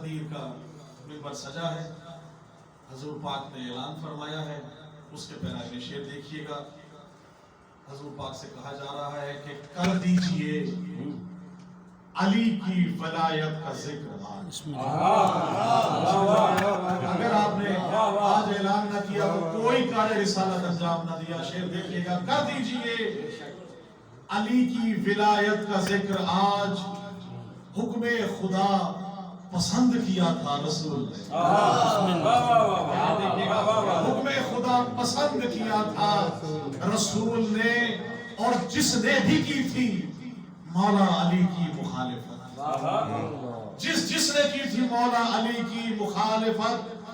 غدیر کا منبر سجا ہے، حضور پاک نے اعلان فرمایا ہے، اس کے پیراگے شعر دیکھیے گا۔ حضور پاک سے کہا جا رہا ہے کہ کر دیجئے علی کی ولایت کا ذکر آج۔ اگر آپ نے آج اعلان نہ کیا تو کوئی کار رسالت انجام نہ دیا۔ شعر دیکھیے گا، کر دیجئے علی کی ولایت کا ذکر آج، حکم خدا پسند کیا تھا رسول نے۔ حکم خدا پسند کیا تھا رسول نے، اور جس نے بھی کی تھی مولا علی کی مخالفت، جس نے کی تھی مولا علی کی مخالفت،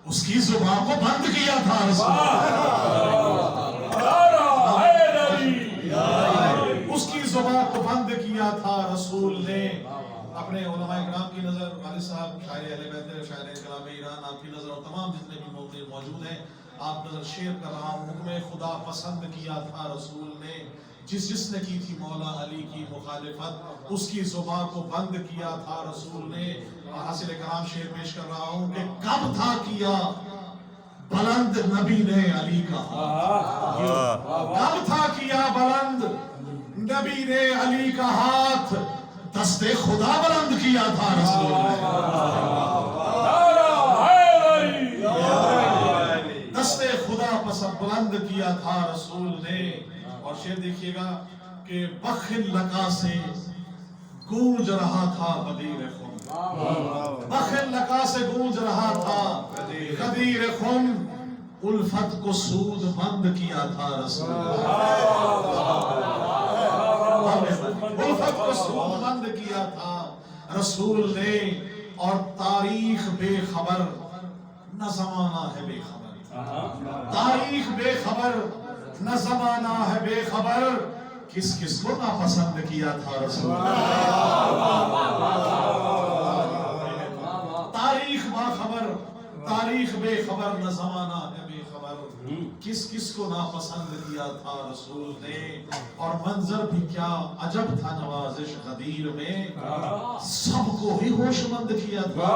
اس کی زبان کو بند کیا تھا رسول نے۔ اس کی زبان کو بند کیا تھا رسول نے۔ اپنے علماء کرام کی نظر، والد صاحب شاعر اہل بیت، شاعر کلام ایران، آپ کی نظر اور تمام جتنے بھی موجود ہیں، آپ نظر شیئر کر رہا ہوں۔ حکم خدا پسند کیا تھا رسول نے، جس نے کی تھی مولا علی کی مخالفت، اس کی زبان کو بند کیا تھا رسول نے۔ حاصل کرام شعر پیش کر رہا ہوں کہ کب تھا کیا بلند نبی نے علی کا ہاتھ، کب تھا کیا بلند نبی نے علی کا ہاتھ، دست خدا بلند کیا تھا رسول نے، دست خدا پسند بلند کیا تھا رسول نے۔ اور شعر دیکھیے گا کہ بخل لقا سے گونج رہا تھا غدیر خون، بخل لقا سے گونج رہا تھا غدیر خون، الفت کو سود مند کیا تھا رسول نے، الفت کو سود مند کیا تھا رسول نے۔ اور تاریخ بے خبر نہ زمانہ ہے بے خبر، تاریخ بے خبر نہ زمانہ ہے بے خبر، کس کس کو ناپسند کیا تھا رسول نے۔ تاریخ باخبر، تاریخ بے خبر نہ زمانہ ہے بے خبر، کس کس کو ناپسند کیا تھا رسول نے۔ اور منظر بھی کیا عجب تھا نوازش غدیر میں، سب کو ہی ہوش مند کیا تھا،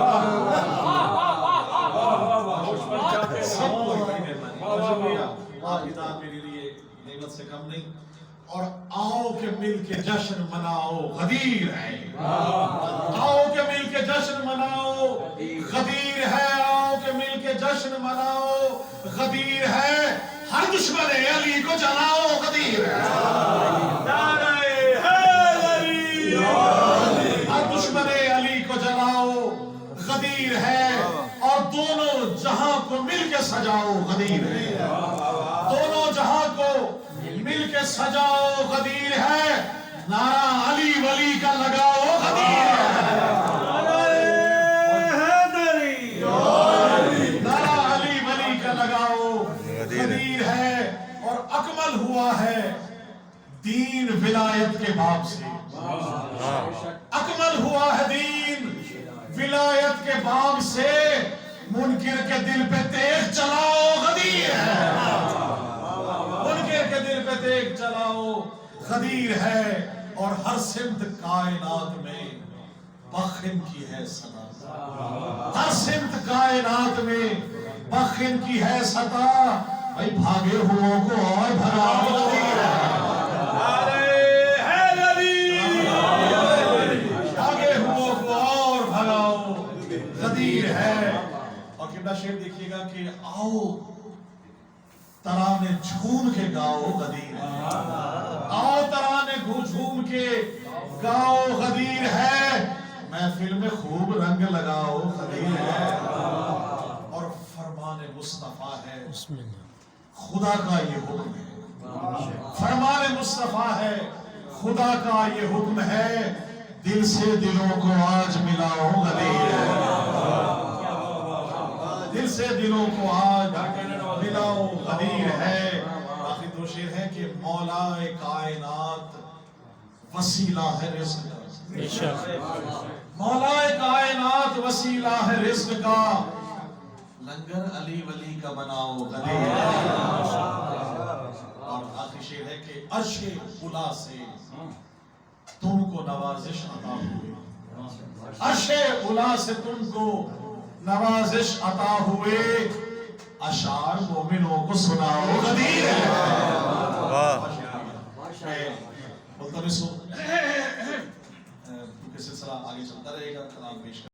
سب کو ہی آپ کی داد میرے لیے نعمت سے کم نہیں۔ اور آؤ کہ مل کے جشن مناؤ غدیر ہے، آؤ کہ مل کے جشن مناؤ غدیر ہے، آؤ کہ مل کے جشن مناؤ غدیر ہے، ہر دشمن علی کو جلاؤ غدیر ہے، ہر دشمن علی کو جلاؤ غدیر ہے، اور دونوں جہاں کو مل کے سجاؤ غدیر ہے، دونوں جہاں کو مل کے سجاؤ غدیر ہے، نعرہ علی ولی کا لگاؤ غدیر ہے، نعرہ علی ولی کا لگاؤ غدیر ہے۔ اور اکمل ہوا ہے دین ولایت کے باب سے، اکمل ہوا ہے دین ولایت کے باب سے، منکر کے دل پہ تیغ چلاؤ غدیر ہے، منکر کے دل پہ تیغ چلاؤ غدیر ہے۔ اور ہر سمت کائنات میں بخن کی ہے صدا، ہر سمت کائنات میں بخن کی ہے صدا، بھائی بھاگے ہوں کو اور بھگاؤ غدیر ہے، بھاگے ہوں کو اور بھگاؤ غدیر ہے۔ اور قبلہ شعر دیکھیے گا کہ آؤ ترانے جھوم کے گاؤ غدیر ہے، آؤ ترانے جھوم کے گاؤ غدیر ہے، محفل میں خوب رنگ لگاؤ غدیر ہے۔ اور فرمان مصطفیٰ ہے، خدا کا یہ حکم ہے، فرمان مصطفیٰ ہے، خدا کا یہ حکم ہے، دل سے دلوں کو آج ملاؤ غدیر ہے، دل سے دلوں کو آج ملاؤ غدیر ہے۔ آخری دو شعر ہے کہ مولا کائنات وسیلہ ہے رزق کا، مولا کائنات وسیلہ ہے رزق کا، لنگر علی ولی کا بناؤ غدیر ہے۔ اور آخری شعر ہے کہ عرش اولی سے تم کو نوازش عطا ہوئی، عرش اولا سے تم کو نوازش عطا ہوئے، اشعار مومنوں کو سناؤ غدیر ہے۔ میں ملتمس ہوں کیونکہ سلسلہ آگے چلتا رہے گا، کلام پیش